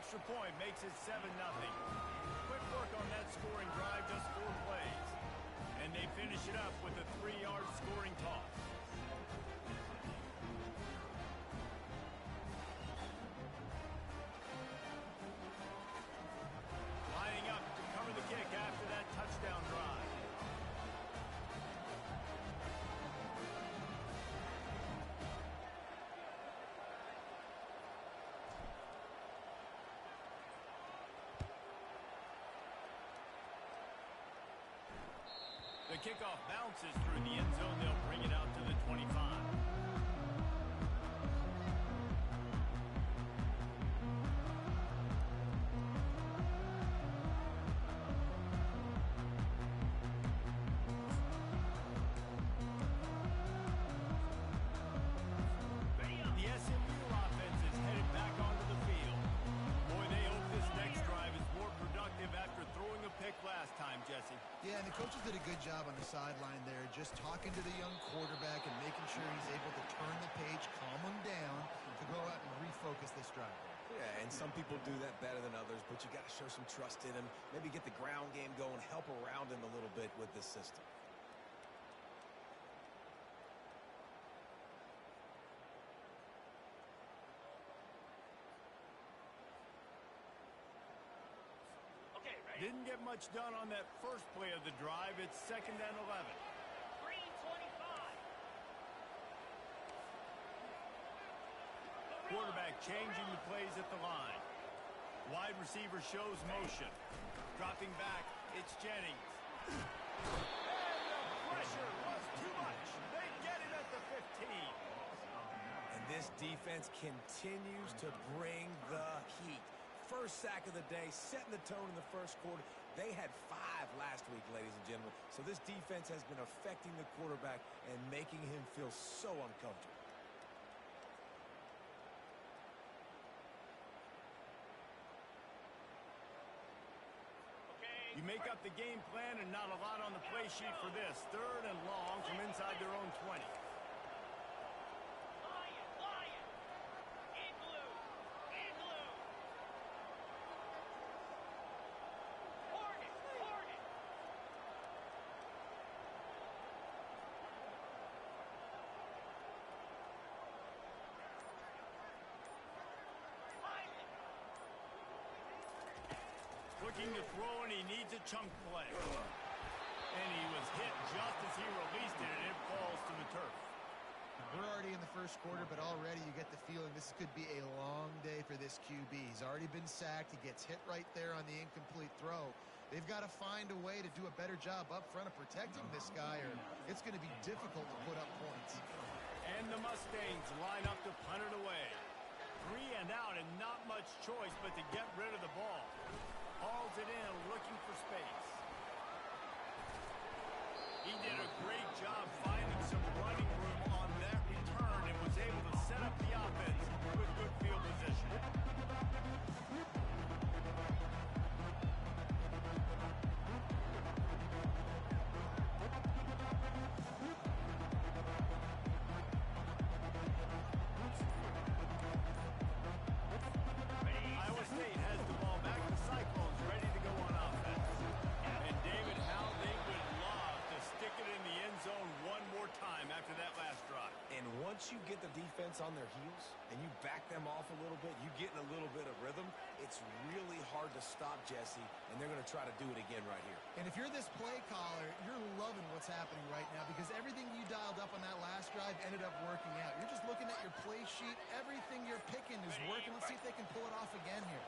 extra point makes it 7-0. Quick work on that scoring drive, just 4 plays. And they finish it up with a 3-yard scoring toss. Lining up to cover the kick after that touchdown drive. The kickoff bounces through the end zone. They'll bring it out to the 25. Last time, Jesse. Yeah, and the coaches did a good job on the sideline there, just talking to the young quarterback and making sure he's able to turn the page, calm him down to go out and refocus this drive. Yeah, and some people do that better than others, but you got to show some trust in him, maybe get the ground game going, help around him a little bit with this system. Didn't get much done on that first play of the drive. It's 2nd and 11. 3:25. Quarterback changing the plays at the line. Wide receiver shows motion. Dropping back, it's Jennings. And the pressure was too much. They get it at the 15. And this defense continues to bring the heat. First sack of the day, setting the tone in the first quarter. They had 5 last week, ladies and gentlemen. So this defense has been affecting the quarterback and making him feel so uncomfortable. You make up the game plan and not a lot on the play sheet for this. 3rd and long from inside their own 20. Looking to throw, and he needs a chunk play. And he was hit just as he released it, and it falls to the turf. We're already in the first quarter, but already you get the feeling this could be a long day for this QB. He's already been sacked. He gets hit right there on the incomplete throw. They've got to find a way to do a better job up front of protecting this guy, or it's going to be difficult to put up points. And the Mustangs line up to punt it away. 3 and out, and not much choice but to get rid of the ball. Hauls it in, looking for space. He did a great job finding some running room on that return and was able to set up the offense with good field position. Iowa State has the ball back. The Cyclones ready to go on offense. And David, how they would love to stick it in the end zone one more time after that last drive. And once you get the defense on their heels and you back them off a little bit, you get in a little bit of rhythm, it's really hard to stop Jesse, and they're going to try to do it again right here. And if you're this play caller, you're loving what's happening right now because everything you dialed up on that last drive ended up working out. You're just looking at your play sheet. Everything you're picking is working. Let's see if they can pull it off again here.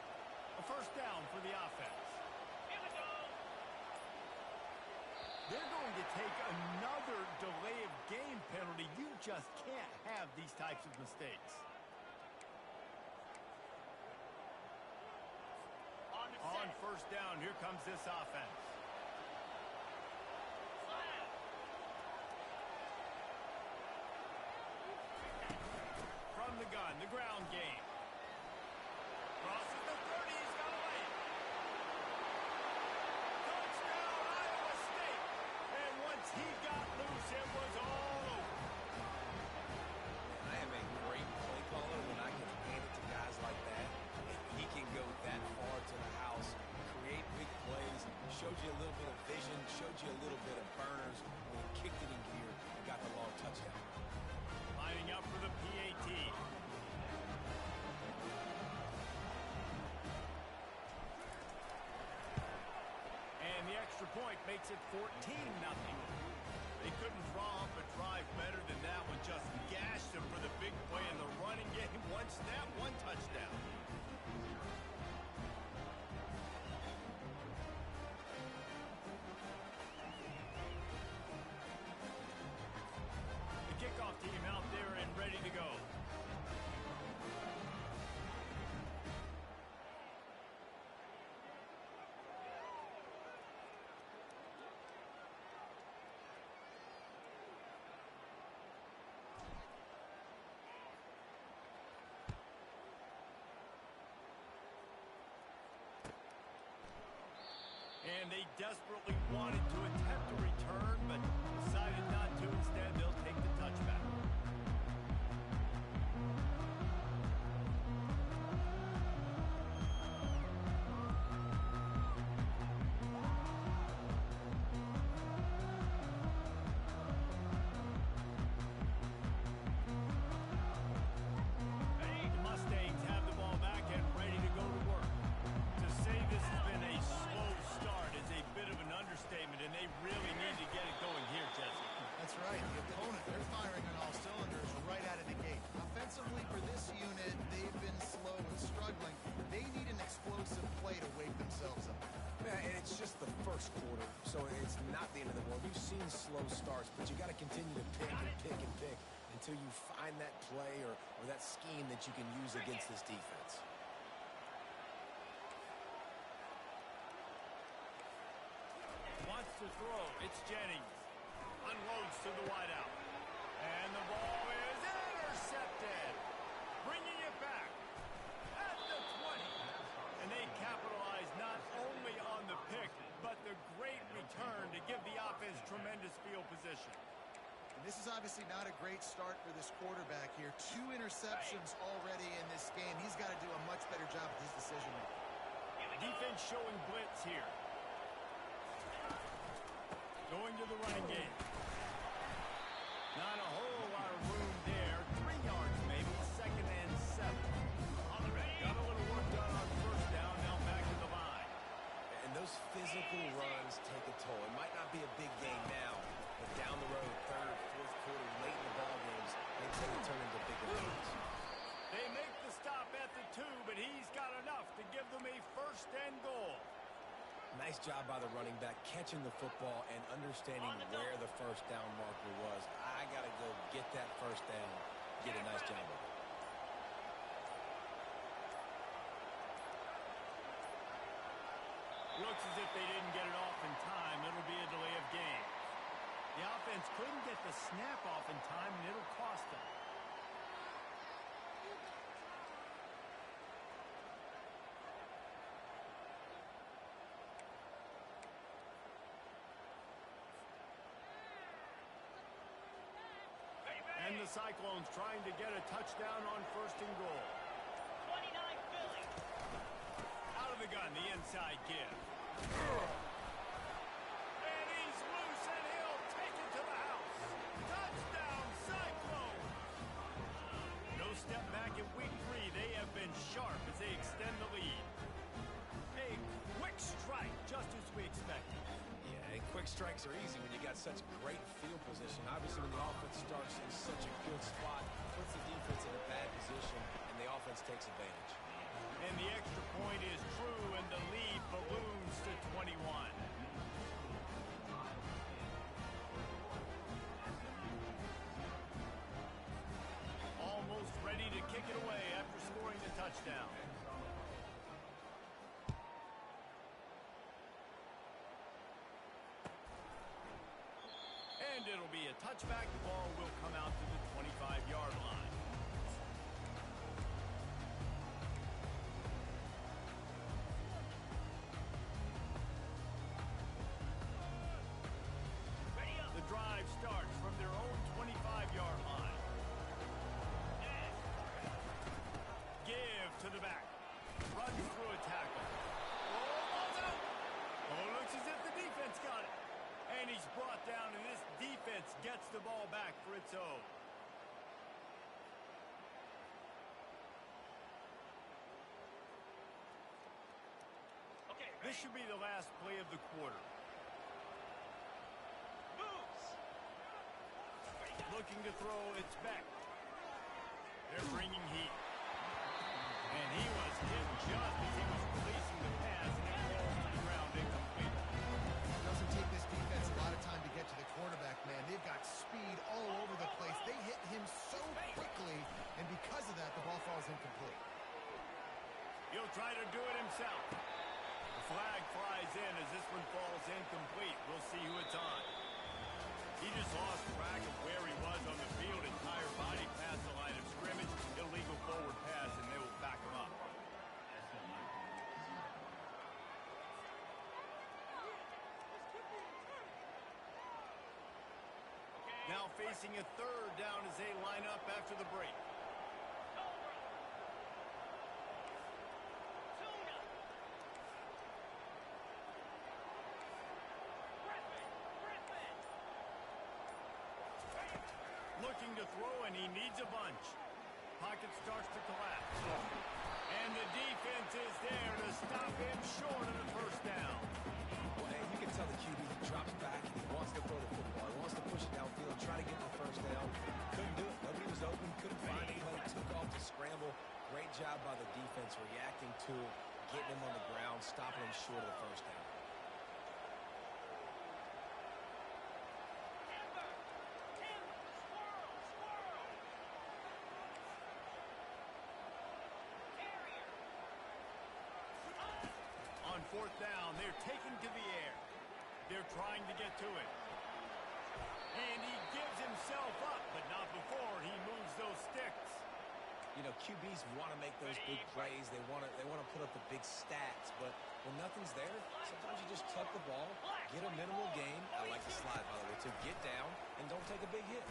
A first down for the offense. Here we go. They're going to take another delay of game penalty. You just can't have these types of mistakes. On first down, here comes this offense. From the gun, the ground game. Crosses the 30, he's got away. Touchdown, Iowa State. And once he got loose, it was all over. I am a great play caller when I can hand it to guys like that, and he can go that point makes it 14-0. They couldn't draw up a drive better than that one. Just gashed them for the big play in the running game. One snap, one touchdown. The kickoff team out there and ready to go. And they desperately wanted to attempt a return, but decided not to. Instead, they'll take the touchback. The Mustangs have the ball back and ready to go to work. To say this has been a slow start is a bit of an understatement, and they really need to get it going here, Jesse. That's right. The opponent, they're firing on all cylinders right out of the gate. Offensively, for this unit, they've been slow and struggling. They need an explosive play to wake themselves up. Yeah, and it's just the first quarter, so it's not the end of the world. We've seen slow starts, but you got to continue to pick and pick and pick until you find that play or that scheme that you can use against this defense. Wants to throw. It's Jennings. Unloads to the wideout. And the ball is intercepted. Bringing it back at the 20. And they capitalize not only on the pick, but the great return to give the offense tremendous field position. And this is obviously not a great start for this quarterback here. 2 interceptions already in this game. He's got to do a much better job with his decision-making. Defense showing blitz here. Going to the running game. Not a whole lot of room there. 3 yards maybe. 2nd and 7. Got a little work done on first down. Now back to the line. And those physical runs take a toll. It might not be a big game now, but down the road, 3rd, 4th quarter, late in the ball games, they tend to turn into bigger runs. They make the stop at the 2, but he's got enough to give them a 1st and goal. Nice job by the running back, catching the football and understanding where the first down marker was. I got to go get that first down. Get a nice job of it. Looks as if they didn't get it off in time. It'll be a delay of game. The offense couldn't get the snap off in time, and it'll cost them. And the Cyclones trying to get a touchdown on 1st and goal. 29 Philly. Out of the gun, the inside give. And he's loose, and he'll take it to the house. Touchdown, Cyclone! No step back in week 3. They have been sharp as they extend the lead. A quick strike, just as we expected. Yeah, and quick strikes are easy when you got such great field position. Obviously, when the offense starts in such a good spot, puts the defense in a bad position, and the offense takes advantage. And the extra point is true, and the lead balloons to 21. Almost ready to kick it away after scoring the touchdown. And it'll be a touchback. The ball will come out to the 25-yard line. The drive starts from their own 25-yard line. Give to the back. Runs through a tackle. Oh, ball's out. Oh, looks as if the defense got it. And he's brought down, and this defense gets the ball back for its own. This should be the last play of the quarter. Looking to throw, it's Beck. They're bringing heat. And he was hit just as he was releasing the pass, and it rolls to the ground incomplete. It doesn't take this defense a lot of time to get to the quarterback, man. They've got speed all over the place. They hit him so quickly, and because of that, the ball falls incomplete. He'll try to do it himself. The flag flies in as this one falls incomplete. We'll see who it's on. He just lost track of where he was on the field. Entire body past the line of scrimmage. Illegal forward pass, and they will back him up. Now facing a third down as they line up after the break. Looking to throw, and he needs a bunch. Pocket starts to collapse. And the defense is there to stop him short of the first down. Well, and you can tell the QB drops back. He wants to throw the football. He wants to push it downfield, try to get the first down. Couldn't do it. Nobody was open. Couldn't find anybody. Took off to scramble. Great job by the defense reacting to it, getting him on the ground, stopping him short of the first down. On fourth down, they're taken to the air. They're trying to get to it. And he gives himself up, but not before he moves those sticks. You know, QBs want to make those big plays. They want to put up the big stats. But when nothing's there, sometimes you just tuck the ball, get a minimal gain. I like the slide, by the way, to get down and don't take a big hit.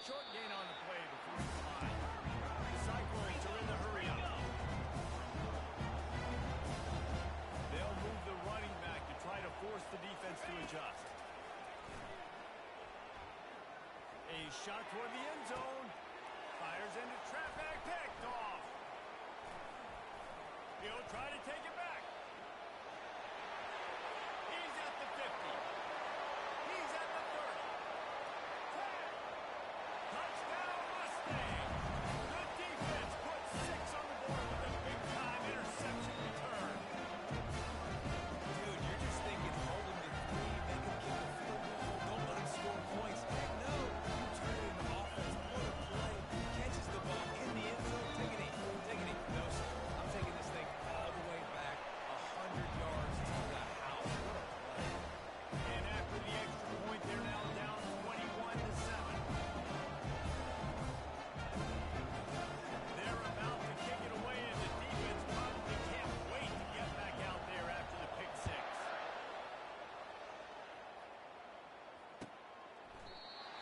Short gain on the play before the slide. The Cyclones are in the hurry up. They'll move the running back to try to force the defense to adjust. A shot toward the end zone. Fires into trap back, picked off. He'll try to take it back. He's at the 50. He's at the 30. 10. Touchdown Mustang. The defense puts 6 on the board with a big-time interception return. Dude, you're just thinking, hold him to 3, make him kick the field goal. Don't let him score points. Heck no. You turn it into offense. What a play. Catches the ball in the end zone. Take it in. Take it in. No, sir. I'm taking this thing all the way back 100 yards to the house. What a play. And after the extra point, they're now down 21-7. They're about to kick it away, and the defense probably can't wait to get back out there after the pick six.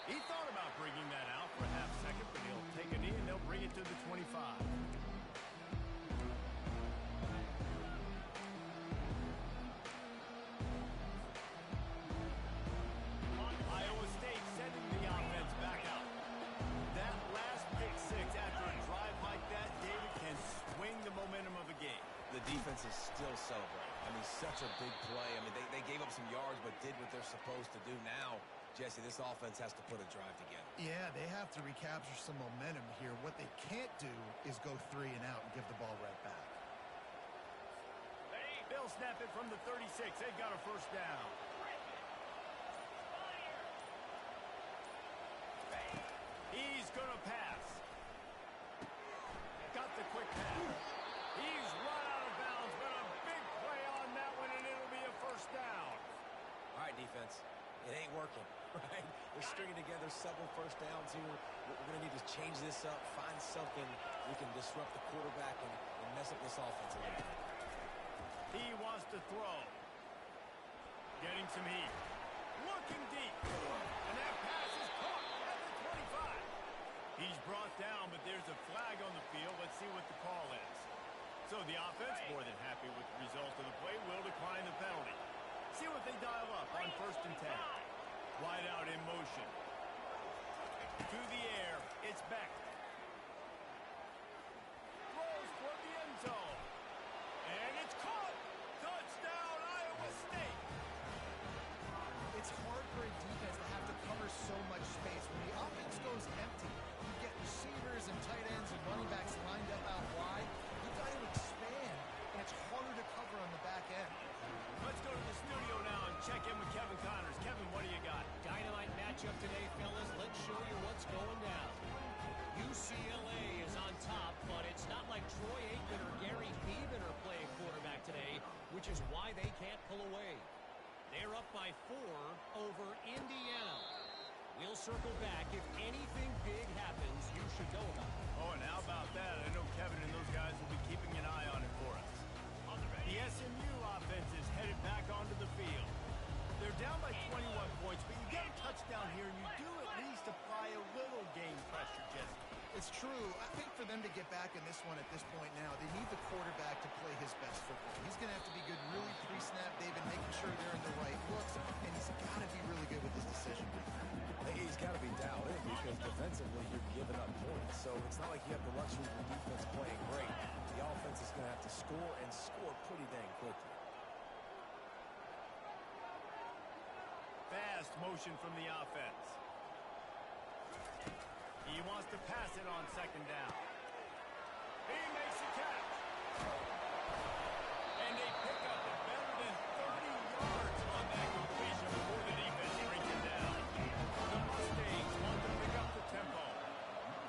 He thought about bringing that out for a half second, but he'll take a knee and they'll bring it to the 25. Iowa State sending the offense back out. That last pick six after a drive like that, David, can swing the momentum of a game. The defense is still celebrating. I mean, such a big play. I mean, they gave up some yards but did what they're supposed to do. Now, Jesse, this offense has to put a drive together. Yeah, they have to recapture some momentum here. What they can't do is go 3 and out and give the ball right back. They'll snap it from the 36. They've got a first down. He's going to pass. Got the quick pass. He's run out of bounds, but a big play on that one, and it'll be a first down. All right, defense. It ain't working, right? They're stringing together several first downs here. We're going to need to change this up, find something we can disrupt the quarterback and mess up this offense a little bit. He wants to throw. Getting some heat. Looking deep. And that pass is caught at the 25. He's brought down, but there's a flag on the field. Let's see what the call is. So the offense, more than happy with the result of the play, will decline the penalty. See what they dial up on 1st and 10. Wide out in motion. To the air, it's Beck. Throws for the end zone. And it's caught. Touchdown, Iowa State. It's hard for a defense to have to cover so much space. When the offense goes UCLA is on top, but it's not like Troy Aikman or Gary Beeman are playing quarterback today, which is why they can't pull away. They're up by 4 over Indiana. We'll circle back. If anything big happens, you should know about it. Oh, and how about that? I know Kevin and those guys will be keeping an eye on it for us. The SMU offense is headed back onto the field. They're down by 21 points, but you get a touchdown here, and you do at least apply a little game pressure, Jesse. It's true. I think for them to get back in this one at this point now, they need the quarterback to play his best football. He's going to have to be good really pre-snap, David, making sure they're in the right looks, and he's got to be really good with his decision making. He's got to be dialed in because defensively you're giving up points. So it's not like you have the luxury of the defense playing great. The offense is going to have to score and score pretty dang quickly. Fast motion from the offense. He wants to pass it on second down. He makes the catch. And they pick up a better than 30 yards on that completion before the defense brings him down. The Mustangs want to pick up the tempo.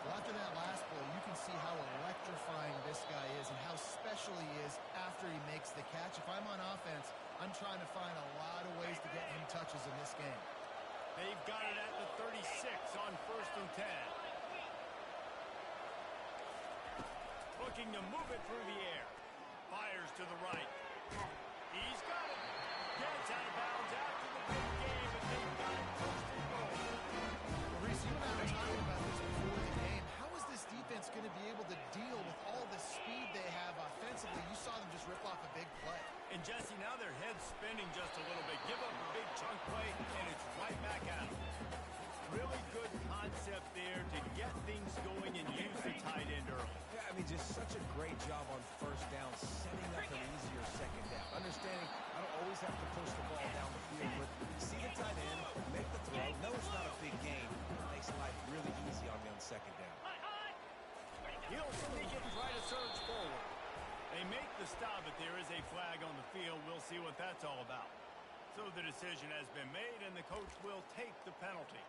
Well, after that last play, you can see how electrifying this guy is and how special he is after he makes the catch. If I'm on offense, I'm trying to find a lot of ways to get him touches in this game. They've got it at the 36 on 1st and 10. Looking to move it through the air. Fires to the right. He's got it. Gets out of bounds after the big game, and they've got it first and goal. Reese, you and I were talking about this before the game. How is this defense going to be able to deal with all the speed they have offensively? You saw them just rip off a big play. And Jesse, now their head's spinning just a little bit. Give up a big chunk play, and it's right back at them. Really good concept there to get things going and use the tight end early. Yeah, I mean, just such a great job on 1st down, setting up an easier 2nd down. Understanding I don't always have to push the ball down the field, but see the tight end, make the throw. No, it's not a big game. It makes life really easy on me on 2nd down. He'll sneak it and try to surge forward. They make the stop, but there is a flag on the field. We'll see what that's all about. So the decision has been made, and the coach will take the penalty.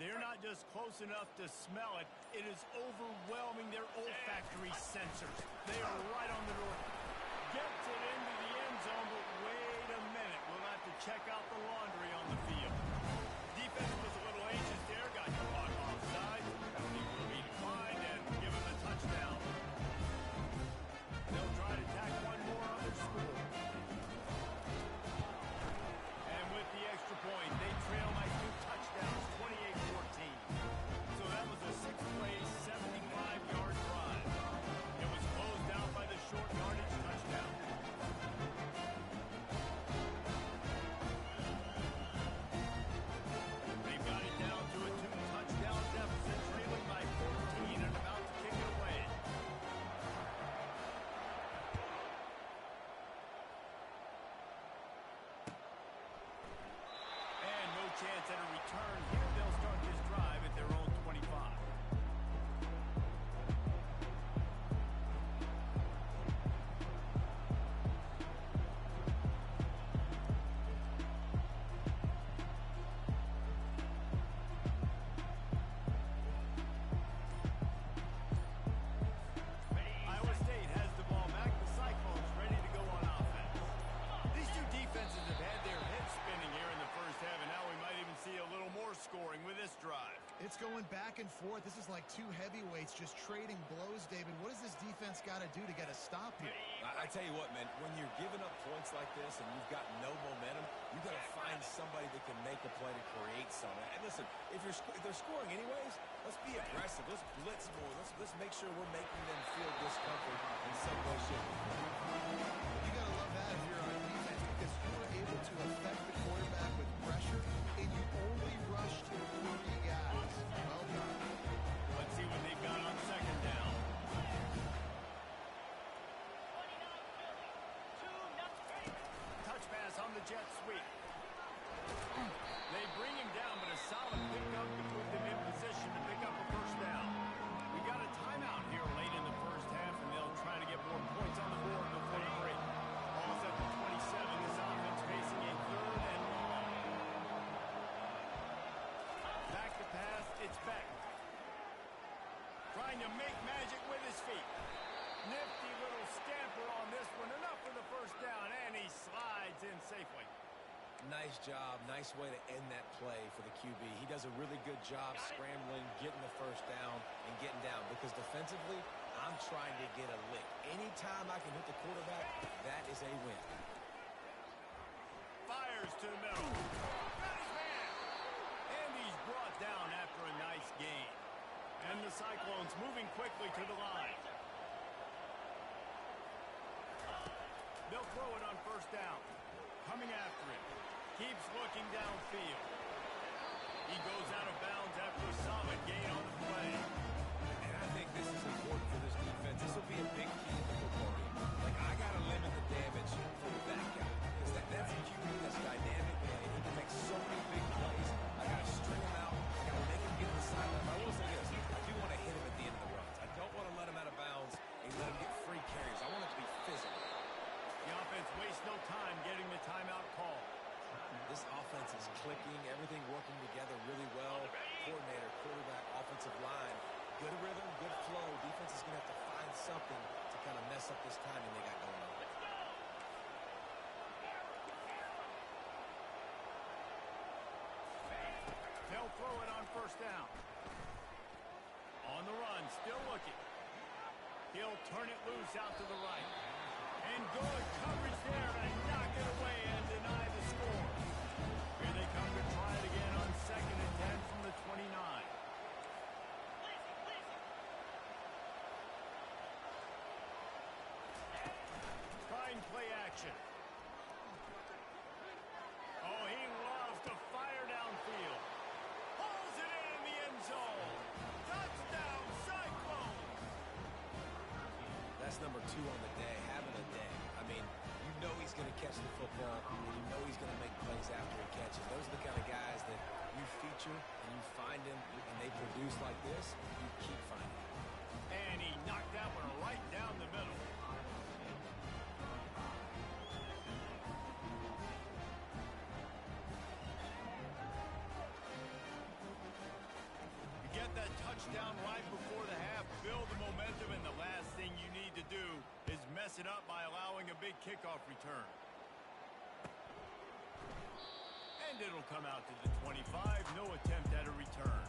They're not just close enough to smell it. It is overwhelming their olfactory sensors. They are right on the door. Gets it into the end zone, but wait a minute. We'll have to check out the laundry on the field. Defense was a little anxious there. Got caught offside. Penalty will be declined and given the touchdown. They'll try to tack one more on their score. And with the extra point, they trail by 2 touchdowns, 28-14. So that was a 6-play, 75-yard drive. It was closed out by the short yardage touchdown. They've got it down to a 2-touchdown deficit, trailing by 14 and about to kick it away. And no chance at a return here. They'll start this drive at their own 25. Iowa State has the ball back. The Cyclones ready to go on offense. These two defenses have had their heads spinning here in the first half, and now we might even see a little more scoring with this drive. It's going back and forth. This is like two heavyweights just trading blows, David. What does this defense got to do to get a stop here? I tell you what, man, when you're giving up points like this and you've got no momentum, you've got to find somebody that can make a play to create something. And listen, if they're scoring anyways, let's be aggressive. Let's blitz more. Let's make sure we're making them feel discomfort in some way, shape, or form. You got to love that if you're on defense because you were able to affect the quarterback with pressure, and you only rushed 3 guys. Well done. Let's see what they've got on second down. Touch pass on the jet sweep. They bring him down, but a solid pickup to put them in position to pick up a first down. We got a timeout here late in the first half, and they'll try more points on the board before the break. Ball's at the 27. This offense facing a 3rd and long. Back to pass. It's Beck. Trying to make magic with his feet. Nifty little scamper on this one. Enough for the first down, and he slides in safely. Nice job. Nice way to end that play for the QB. He does a really good job scrambling, getting the first down, and getting down. Because defensively, I'm trying to get a lick. Anytime I can hit the quarterback, that is a win. Fires to the middle. Got his man. And he's brought down after a nice gain. And the Cyclones moving quickly to the line. They'll throw it on first down. Coming after him. Keeps looking downfield. He goes out of bounds after a solid gain on the play. And I think this is important for this defense. This will be a big key in the football game. Like, I got to limit the damage from that guy. Because that's a QB that's dynamic, and he can make so many big plays. I got to string him out. I got to make him get to the sideline. I will say this. I do want to hit him at the end of the runs. I don't want to let him out of bounds and let him get free carries. I want it to be physical. The offense wastes no time getting the timeout call. This offense is clicking, everything working together really well. Coordinator, quarterback, offensive line, good rhythm, good flow. Defense is going to have to find something to kind of mess up this timing they got going on. They'll throw it on first down. On the run, still looking. He'll turn it loose out to the right. And good coverage there and knock it away and deny the score. Here they come to try it again on 2nd and 10 from the 29. Trying play action. Oh, he loves to fire downfield. Pulls it in the end zone. Touchdown, Cyclone. That's number 2 on the day, having a day. I mean, you know he's going to catch the football, and you know he's going to make plays after he catches. Those are the kind of guys that you feature, and you find them, and they produce like this, you keep finding them. And he knocked that one right down the middle. You get that touchdown right before the half, build the momentum, and the last thing you need to do is mess it up by allowing a big kickoff return. And it'll come out to the 25, no attempt at a return.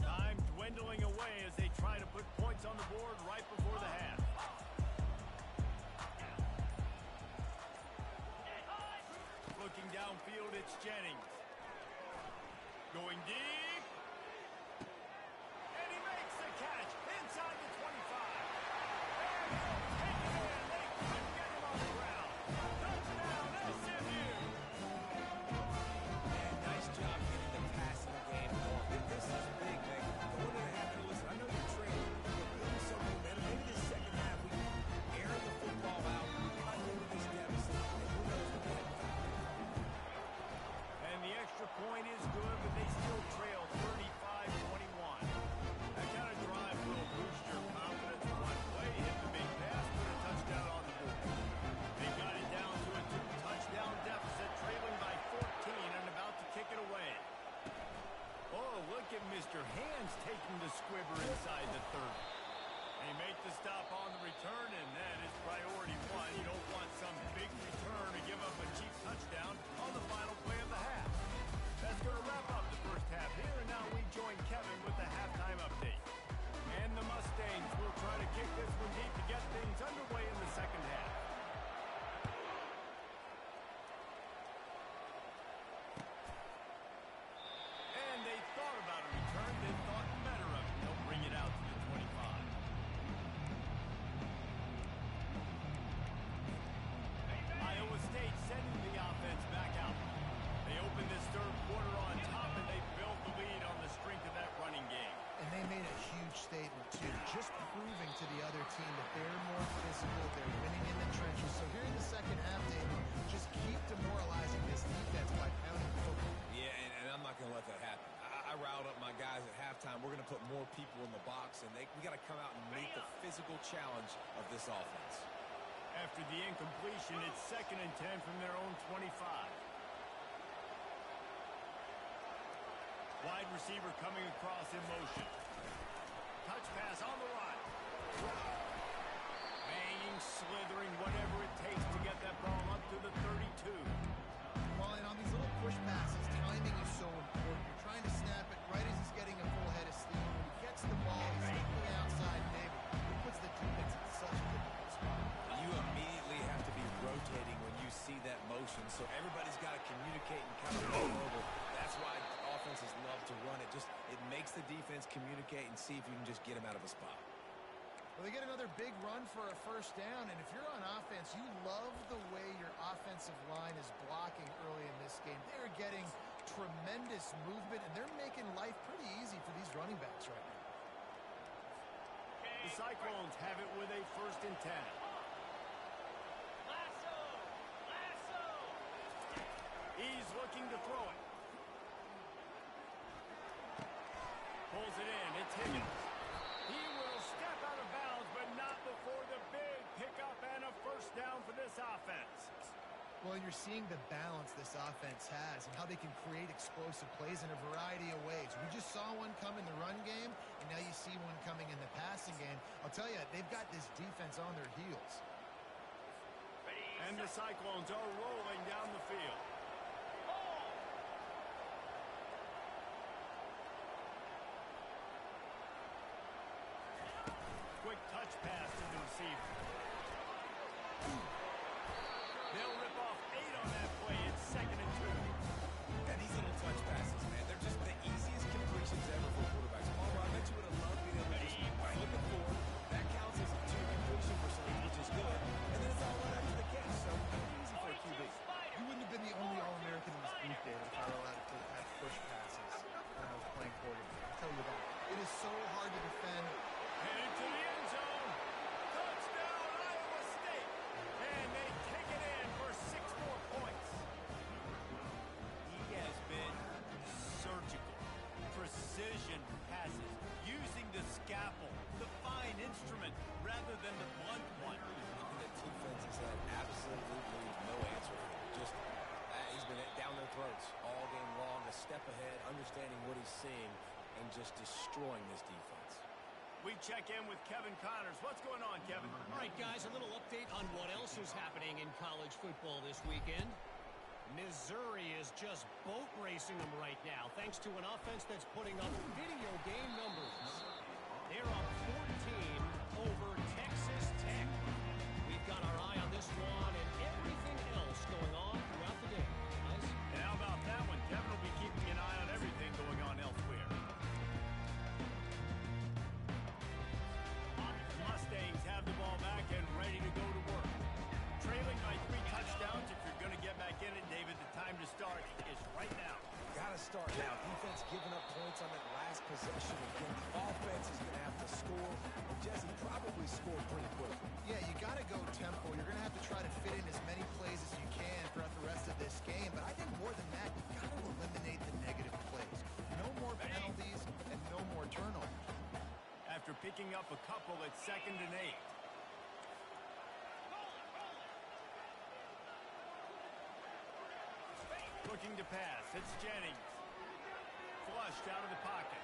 Time dwindling away as they try to put points on the board right before the half. Looking downfield, it's Jennings. Going deep. And he makes the catch inside the 25. And he'll take it in. They couldn't get him on the ground. Touchdown, SMU. And nice job getting the passing game going. This is big, man. Going to the half, and listen, I know you're training, but building some momentum. Maybe this second half we can air the football out, cut into this deficit, and who knows what that can do. And the extra point is good, but they still trail 35-21. That kind of drive will boost your confidence. One play, hit the big pass, put a touchdown on the board. They got it down to a 2-touchdown deficit, trailing by 14 and about to kick it away. Oh, look at Mr. Hands taking the squibber inside the 30. They make the stop on the return, and that is priority 1. You don't want some big return to give up a cheap touchdown on the final play of the half. That's going to wrap up the first half here, and now we join Kevin with the halftime update. And the Mustangs will try to kick this one deep to get things underway in the second half. And they thought about a return, then thought better of it. They'll bring it out to the 25. Iowa State sending the offense back out. They open this third quarter on top, and they built the lead on the strength of that running game. And they made a huge statement, too, just proving to the other team that they're more physical, they're time, we're going to put more people in the box, and we got to come out and meet the physical challenge of this offense. After the incompletion, it's 2nd and 10 from their own 25. Wide receiver coming across in motion. Touch pass on the run. Banging, slithering, whatever it takes to get that ball up to the 32. Well, and on these little push passes, timing is so important. You're trying to snap it right as he's getting a full head of steam. When he gets the ball, he's thinking outside, David. It puts the defense in such a difficult spot. You immediately have to be rotating when you see that motion, so everybody's got to communicate and kind of roll over. That's why offenses love to run it. It makes the defense communicate and see if you can just get them out of a spot. Well, they get another big run for a first down, and if you're on offense, you love the way your offensive line is blocking early in this game. They're getting tremendous movement, and they're making life pretty easy for these running backs right now. The Cyclones have it with a 1st and 10. He's looking to throw it. Pulls it in. It's Higgins. He will step out of bounds, but not before the big pickup and a first down for this offense. Well, you're seeing the balance this offense has and how they can create explosive plays in a variety of ways. We just saw one come in the run game, and now you see one coming in the passing game. I'll tell you, they've got this defense on their heels. And the Cyclones are rolling down the field. Quick touch pass to the receiver. They'll rip off 8 on that play. It's 2nd and 2. And these little touch passes, man, they're just the easiest completions ever for quarterbacks. Palmer, I bet you would have loved being able to just flip it forward. That counts as a 2 completion percentage, which is good. And then it's all right after the catch, so easy for a QB. You wouldn't have been the only All-American in this booth, David, if I were allowed to have push passes when I was playing quarterback. I'll tell you that. It is so hard to defend. Headed to the end zone. Touchdown, Iowa State. And they take it in for 6 more points. He has been surgical. Precision passes. Using the scalpel, the fine instrument, rather than the blunt one. And the defense has had absolutely no answer. Just, he's been down their throats all game long, a step ahead, understanding what he's seeing, and just destroying this defense. We check in with Kevin Connors. What's going on, Kevin? All right, guys, a little update on what else is happening in college football this weekend. Missouri is just boat racing them right now, thanks to an offense that's putting up video game numbers. They're up 14 over Texas Tech. We've got our eye on this one and everything else going on throughout the day. Guys? And how about that one? Kevin will be keeping an eye on everything going on elsewhere. The Mustangs have the ball back and ready to go to work. Trailing by 3 touchdowns. If you're going to get back in it, David, the time to start is right now. Gotta start now. Defense giving up points on that last possession. Again, the offense is going to have to score. And Jesse probably scored pretty quick. Yeah, you got to go tempo. You're going to have to try to fit in as many plays as you can throughout the rest of this game. But I think more than that, you got to eliminate the negative plays. No more penalties and no more turnovers. After picking up a couple, it's 2nd and 8. Looking to pass. It's Jennings. Flushed out of the pocket.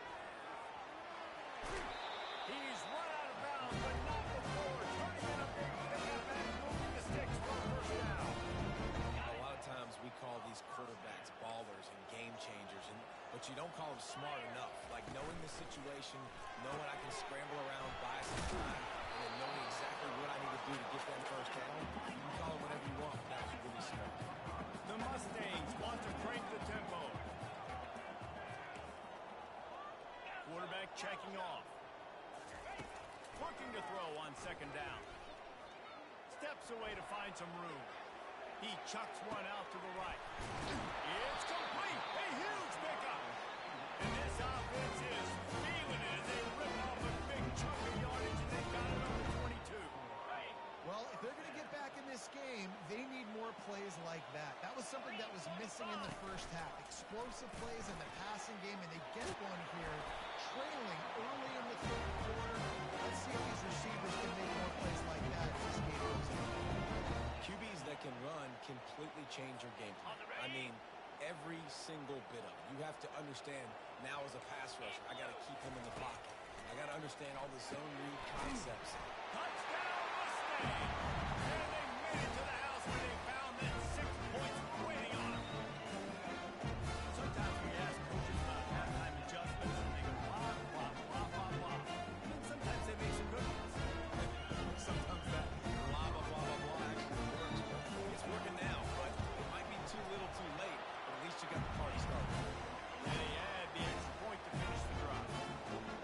He's run out of bounds, but not before turning in a big pickup and moving the sticks for a first down. A lot of times we call these quarterbacks ballers and game changers, but you don't call them smart enough. Like knowing the situation, knowing I can scramble around, buy some time, and then knowing exactly what I need to do to get that first down. You can call them whatever you want, but that was really smart. The Mustangs want to crank the tempo. Quarterback checking off. Looking to throw on 2nd down. Steps away to find some room. He chucks one out to the right. It's complete. A huge pickup. And this offense is feeling it as they rip off a big chunk of yardage, and they got it on the 22. Well, if they're going to get back in this game, they need more plays like that. That was something that was missing in the first half. Explosive plays in the passing game, and they get one here, trailing every single bit of it. You have to understand now as a pass rusher, I got to keep him in the pocket. I got to understand all the zone read concepts. Touchdown Mustang! And they made it to the house where they found that 6 points waiting on them. Sometimes we ask coaches about halftime adjustments and they go blah, blah, blah, blah, blah. And then sometimes they make some good ones. Sometimes that blah, blah, blah, blah, blah actually works. It's working now, but it might be too little too late. But at least you got the party started. And he had the extra point to finish the drive.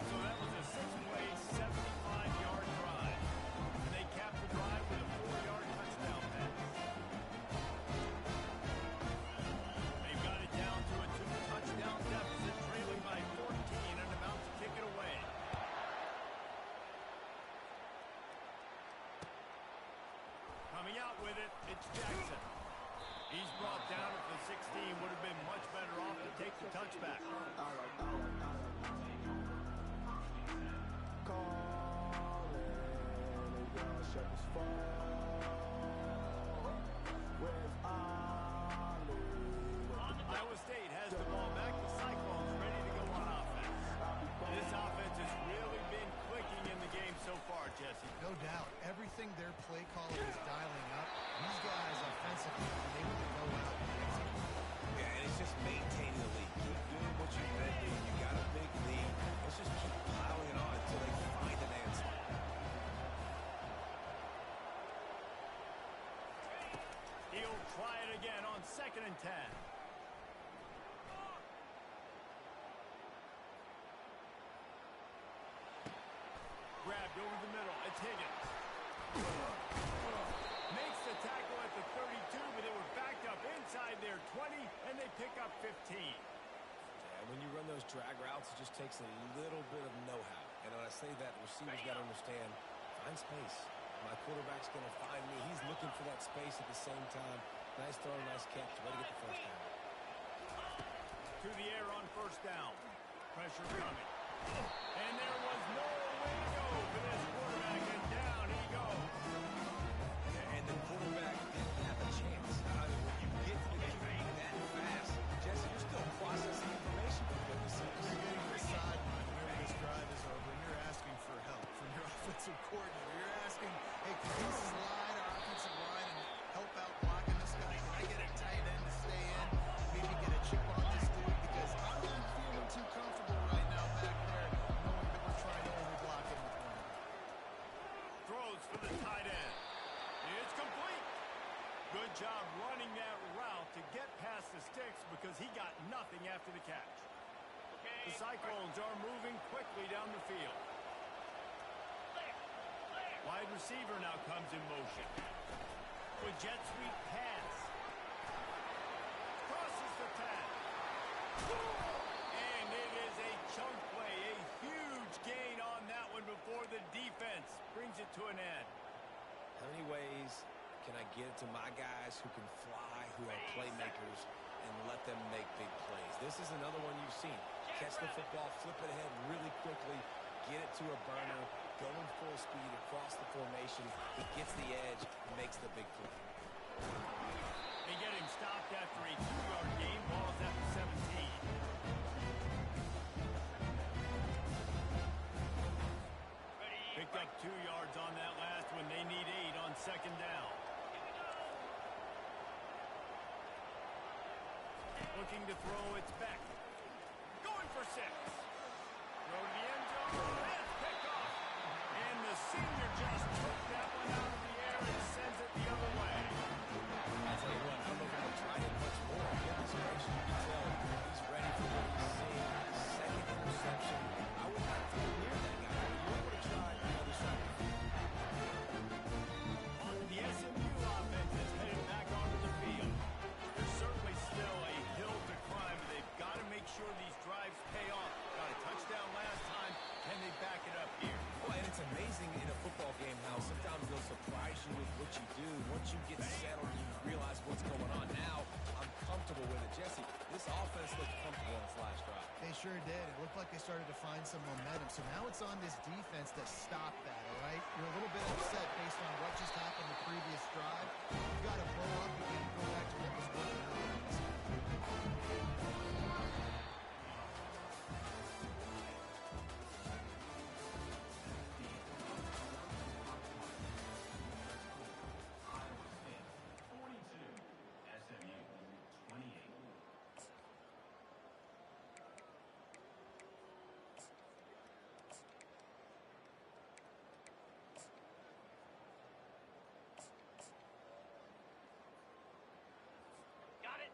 So that was a 6-play, 75-yard drive. And they capped the drive with a 4-yard touchdown pass. They've got it down to a 2-touchdown deficit, trailing by 14 and about to kick it away. Coming out with it, it's Jackson. He's brought down at the 16, would have been much better off to take the touchback. Iowa State has the ball back. The Cyclones ready to go on offense. This offense has really been clicking in the game so far, Jesse. No doubt. Everything their play caller is dialing up, these guys offensively have been able to go out and execute. Yeah, and it's just maintaining the lead. Keep doing what you've been doing. You got a big lead. Let's just keep piling on until they find an answer. He'll try it again on 2nd and 10. Grabbed over the middle. It's Higgins. Makes the tackle at the 32, but they were backed up inside their 20, and they pick up 15. Yeah, when you run those drag routes, it just takes a little bit of know-how. And when I say that, the receiver's got to understand, find space. My quarterback's going to find me. He's looking for that space at the same time. Nice throw, nice catch. Way to get the first down. To the air on 1st down. Pressure coming. And there was no way to go for this quarterback, and down he goes. Yeah, and the quarterback didn't have a chance. When you get to the QB that fast, Jesse, you're still processing information for goodness sakes. You're getting to the sideline whenever this drive is over, and you're asking for help from your offensive coordinator. You're asking, hey, can you slide our offensive line and help out blocking this guy? Can I get a tight end to stay in? Maybe get a chip on this dude? Because I'm not feeling too comfortable right now back there, knowing that we're trying to overblock him with one. Throws for the tight end. It's complete. Good job running that route to get past the sticks because he got nothing after the catch. The Cyclones are moving quickly down the field. Wide receiver now comes in motion. With jet sweep pass. Crosses the 10. And it is a chunk play. A huge gain on that one before the defense brings it to an end. How many ways can I get it to my guys who can fly, who are playmakers, and let them make big plays? This is another one you've seen. Catch the football, flip it ahead really quickly, get it to a burner, going full speed across the formation. He gets the edge and makes the big play. They get him stopped after a 2-yard gain. Ball's at the 17. Picked up 2 yards on that last one. They need 8 on 2nd down. Looking to throw, it's back. Going for 6. Throw to the end zone. That's picked off. And the senior just took that one out of the air and sends it the other way. I tell you what, I don't know if I'm trying it much more. Goodness gracious, you can tell he's ready for what he's seeing. 2nd interception. I would not throw near that guy. You want to try another side. The SMU offense is headed back onto the field. There's certainly still a hill to climb, but they've got to make sure these drives pay off. Got you with what you do. Once you get settled, you realize what's going on. Now, I'm comfortable with it. Jesse, this offense looked comfortable on its last drive. They sure did. It looked like they started to find some momentum. So now it's on this defense to stop that, all right? You're a little bit upset based on what just happened the previous drive. You've got to blow up again and go back to what was working earlier.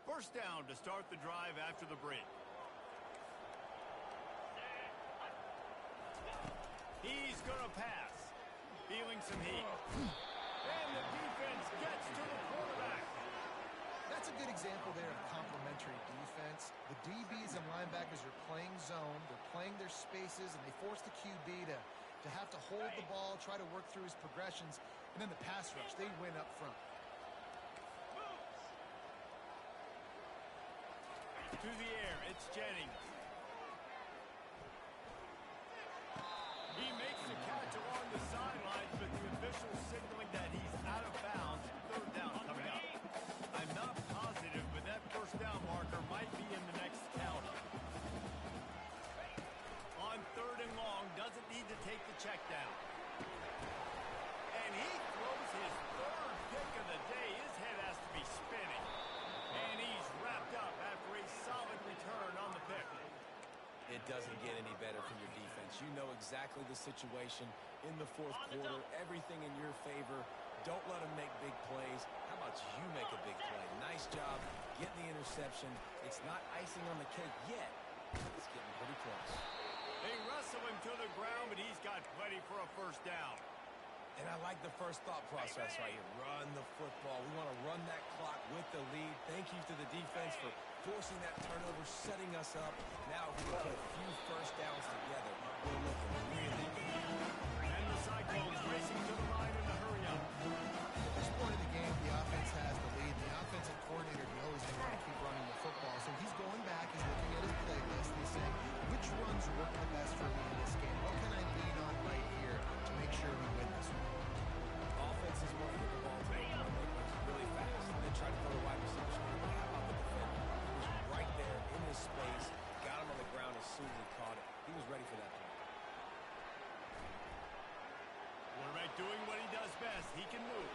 First down to start the drive after the break. He's going to pass. Feeling some heat. And the defense gets to the quarterback. That's a good example there of complementary defense. The DBs and linebackers are playing zone. They're playing their spaces, and they force the QB to have to hold the ball, try to work through his progressions, and then the pass rush, they win up front. To the air, it's Jennings. He makes the catch along the sidelines, but the official signaling that he's out of bounds. Third down coming up. I'm not positive, but that first down marker might be in the next count. On third and long, doesn't need to take the check down. And he throws his third pick of the day. His head has to be spinning. And he's wrapped up after a solid return on the pick. It doesn't get any better from your defense. You know exactly the situation in the fourth quarter. Everything in your favor. Don't let them make big plays. How about you make a big play? Nice job getting the interception. It's not icing on the cake yet. It's getting pretty close. They wrestle him to the ground, but he's got plenty for a first down. And I like the first thought process right here. Run the football. We want to run that clock with the lead. Thank you to the defense for forcing that turnover, setting us up. Now, if we put a few first downs together, we're looking really good. And the Cyclones racing to the line in a hurry-up. At this point in the game, the offense has the lead. The offensive coordinator knows they want to keep running the football. So he's going back, he's looking at his playlist, and he's saying, which runs work the best for me in this game? What can I lean on right here to make sure we win this one? Offenses want to get the ball to the really fast. And then try to throw the wide receiver screen. But how about the defender? He was right there in his space, got him on the ground as soon as he caught it. He was ready for that play. Quarterback doing what he does best. He can move.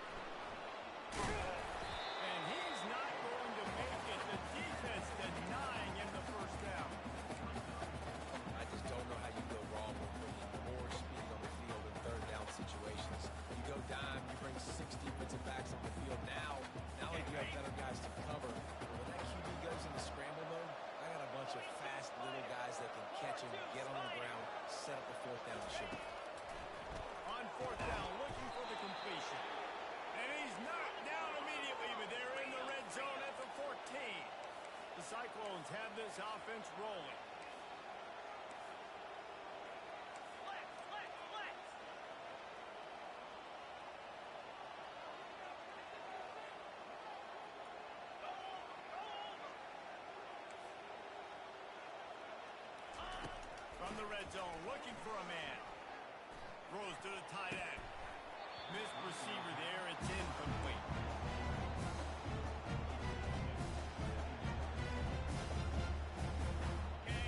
And he's not going to make it. The defense denying him the first down. I just don't know how you go wrong with bringing more speed on the field in third down situations. You go dime, you bring 6 defensive backs on the field. Now you have better guys to cover. When that QB goes into scramble mode, I got a bunch of fast little guys that can catch him, get on the ground, set up the fourth down and shoot. On fourth down, looking for the completion. And he's knocked down immediately, but they're in the red zone at the 14. The Cyclones have this offense rolling. From the red zone, looking for a man. Throws to the tight end. Missed receiver there. It's incomplete.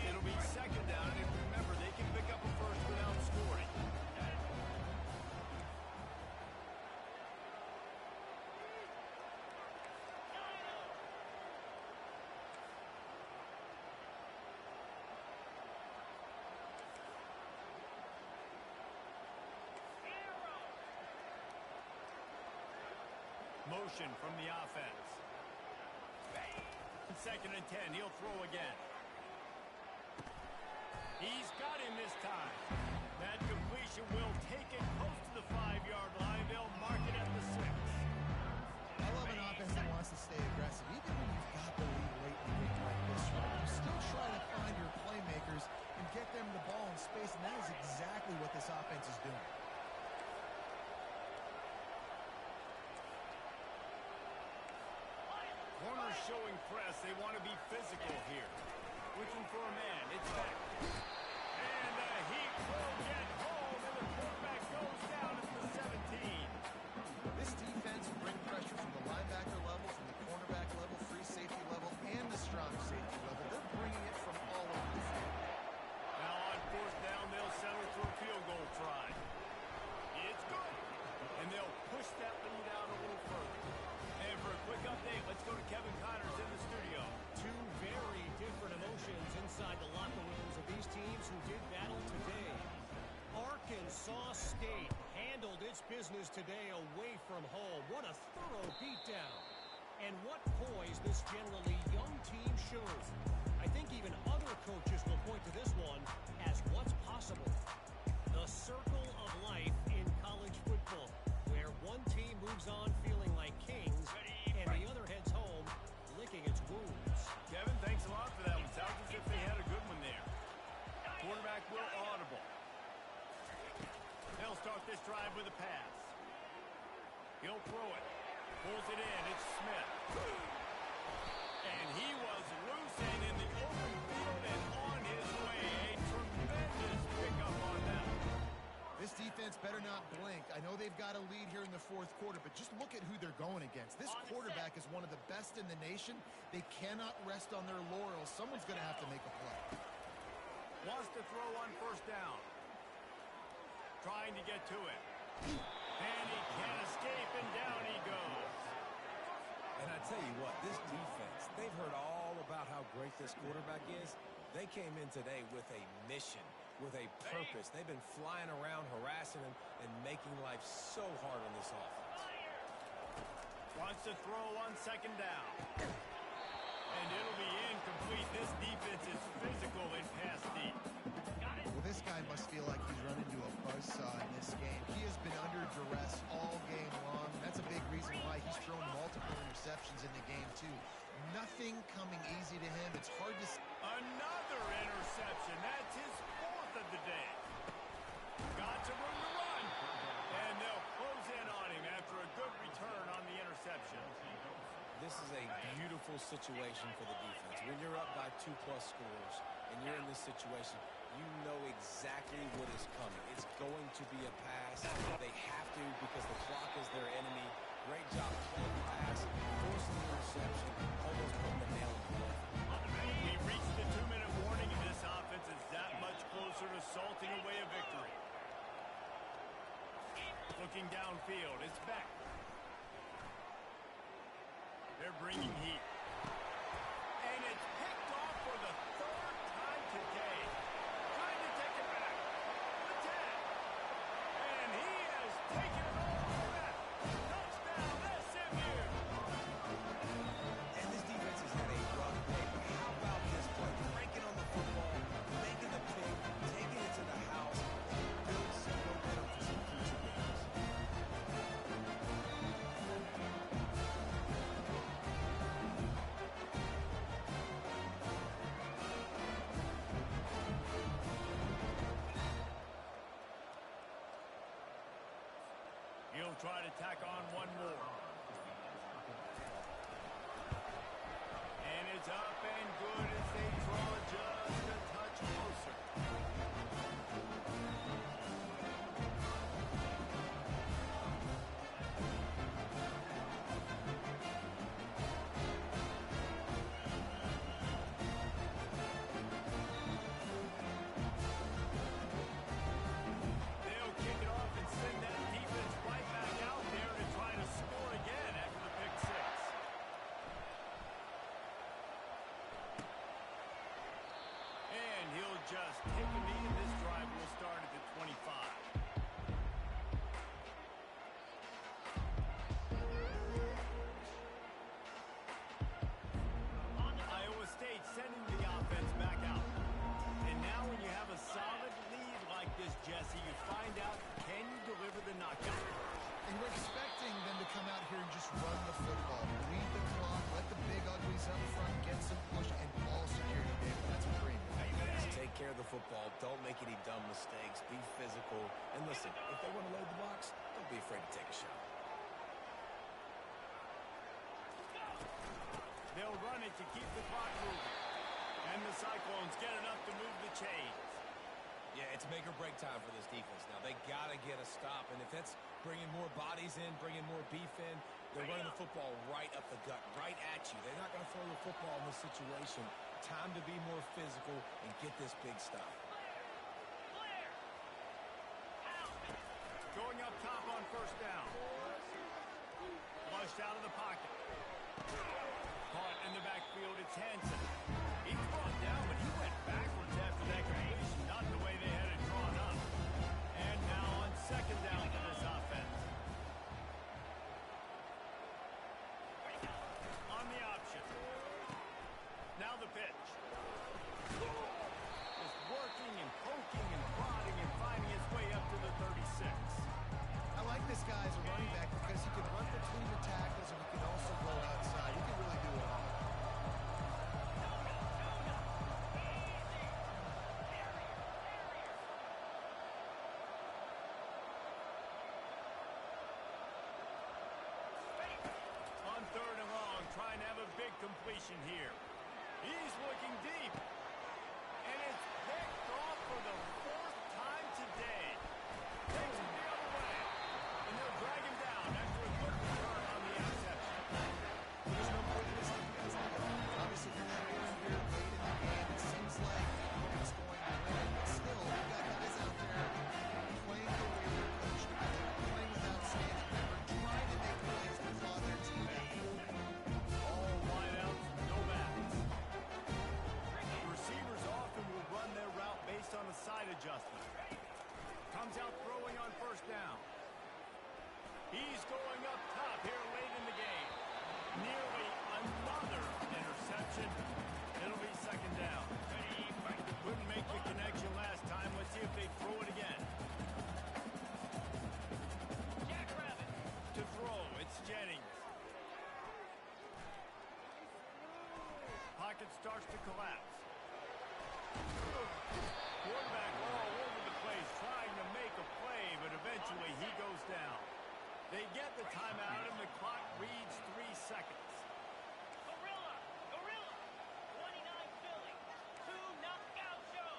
It'll be second down, and remember, they can pick up a first without scoring. Motion from the offense. Second and 10. He'll throw again. He's got him this time. That completion will take it close to the 5-yard line. They'll mark it at the 6. I love an offense that wants to stay aggressive. Even when you've got the lead late in the game like this one, you still try to find your playmakers and get them the ball in space, and that is exactly what this offense is doing. showing press. They want to be physical here. Looking for a man. It's back. And the Heat will get home, and the quarterback goes down at the 17. This defense will bring pressure from the linebacker level, from the cornerback level, free safety level, and the strong safety level. They're bringing it from all over the field. Now on fourth down, they'll settle for a field goal try. It's good. And they'll push that lead out a little further. And for a quick update, let's go to Kevin Connors in the studio. Two very different emotions inside the locker rooms of these teams who did battle today. Arkansas State handled its business today away from home. What a thorough beatdown. And what poise this generally young team shows. I think even other coaches will point to this one as what's possible. The circle of life in college football, where one team moves on feeling like kings and the other heads home licking its wounds. Kevin, thanks a lot for that one. Sounds as if they had a good one there. Quarterback will audible. They'll start this drive with a pass. He'll throw it. Pulls it in. It's Smith. And he was loose and in the open field and on his way. A tremendous pickup on that. This defense better not blink. I know they've got a lead here in the fourth quarter, but just look at who they're going against. This quarterback is one of the best in the nation. They cannot rest on their laurels. Someone's going to have to make a play. Wants to throw on first down. Trying to get to it. And he can't escape, and down he goes. And I tell you what, this defense, they've heard all about how great this quarterback is. They came in today with a mission, with a purpose. They've been flying around, harassing him, and making life so hard on this offense. Wants to throw on second down. And it'll be incomplete. This defense is physical in pass deep. Well, this guy must feel like he's run into a buzzsaw in this game. He has been under duress all game long. That's a big reason why he's thrown multiple interceptions in the game, too. Nothing coming easy to him. It's hard to... Another interception. That's his fourth of the day. Got some room to run. And they'll close in on him after a good return on the interception. This is a beautiful situation for the defense. When you're up by 2+ scores and you're in this situation, you know exactly what is coming. It's going to be a pass. They have to because the clock is their enemy. Great job playing the pass, forcing the interception, almost putting the nail in the coffin. We reached the 2-minute warning, and this offense is that much closer to salting away a victory. Looking downfield, it's Beck. They're bringing heat. And it's picked off for the third time today. Trying to take it back. The 10. And he has taken it all the way back. Touchdown, SMU. And this defense has had a rough day, but how about this play? Breaking on the football, making the pick, taking it to the house, and build some momentum for some future games. He'll try to tack on one more. And it's up and good as they draw just a touch closer. They'll kick it off and send that defense right back out there to try to score again after the pick six. And he'll just take a knee, and this drive will start at the 25. Iowa State sending the offense back out. And now when you have a solid lead like this, Jesse, you find out, can you deliver the knockout? And we're expecting them to come out here and just run the football. Lead the clock, let the big uglies up front, get some push, and ball security, David. That's a dream. Just take care of the football. Don't make any dumb mistakes. Be physical. And listen, if they want to load the box, don't be afraid to take a shot. They'll run run it to keep the clock moving. And the Cyclones get enough to move the chains. Yeah, it's make or break time for this defense. Now, they got to get a stop, and if that's bringing more bodies in, bringing more beef in, they're running the football right up the gut, right at you. They're not going to throw the football in this situation. Time to be more physical and get this big stop. Going up top on first down. Flushed out of the pocket. Caught in the backfield, it's Hansen. He's brought down, but he went backwards after that completion, not the way they had it drawn up. And now on second down for this offense. On the option. Now the pitch. Just working and poking and prodding and finding his way up to the 36. I like this guy as a running back because he can run between the tackles and he can also go outside. He can really do it all. On third and long, trying to have a big completion here. He's looking deep. And it's picked off for the fourth time today. Takes it the other way. And they'll drag him down after a good return on the interception. There's no point in this defense. Obviously, you're not here late in the game. It seems like it's going to win. But still, you've got guys out there playing the way they're coached, playing with outstanding effort, trying to make plays to claw their team out. All wideouts, no backs. Receivers often will run their route based on a side adjustment. Comes out throwing on first down. He's going up top here late in the game. Nearly another interception. It'll be second down. Couldn't make the connection last time. Let's see if they throw it again. Jackrabbit. To throw, it's Jennings. Pocket starts to collapse. Quarterback all over the place, trying to make a play, but eventually he goes down. They get the timeout, and the clock reads 3 seconds. Gorilla. 29 Philly. 2 knockout show.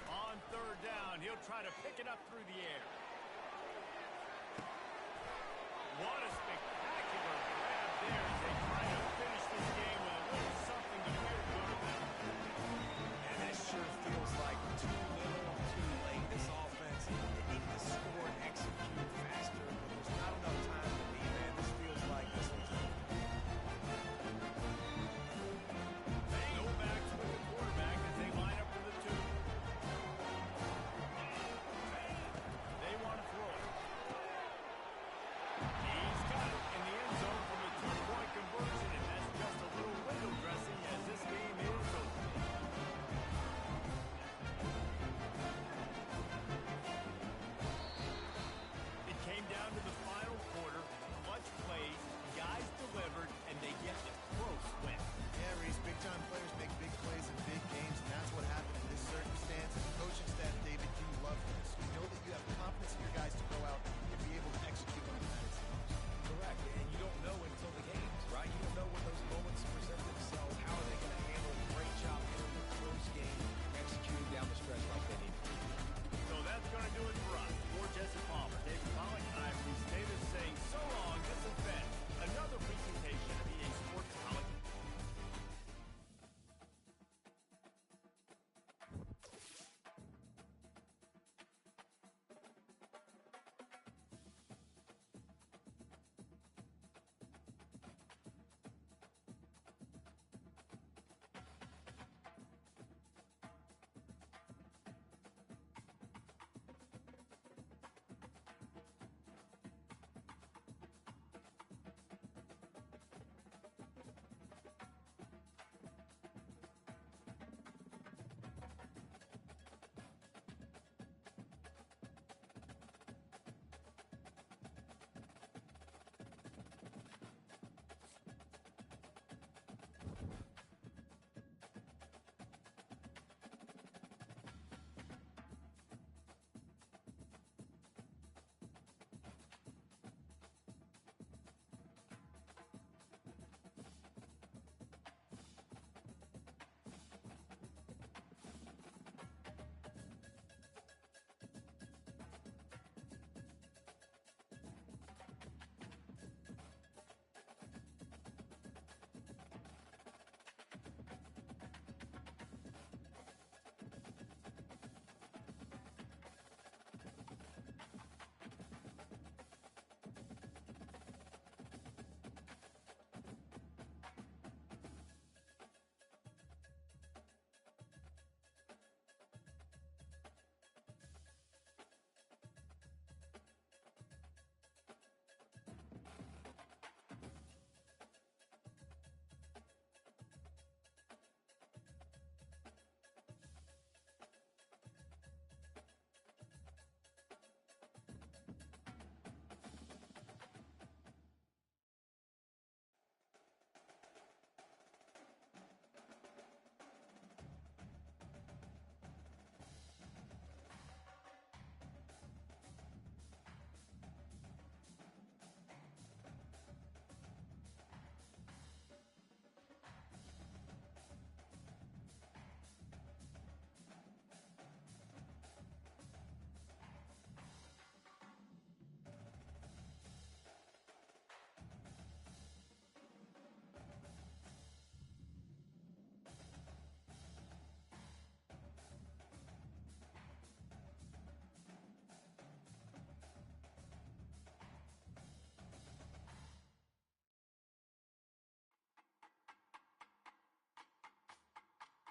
On third down, he'll try to pick it up through the air. What a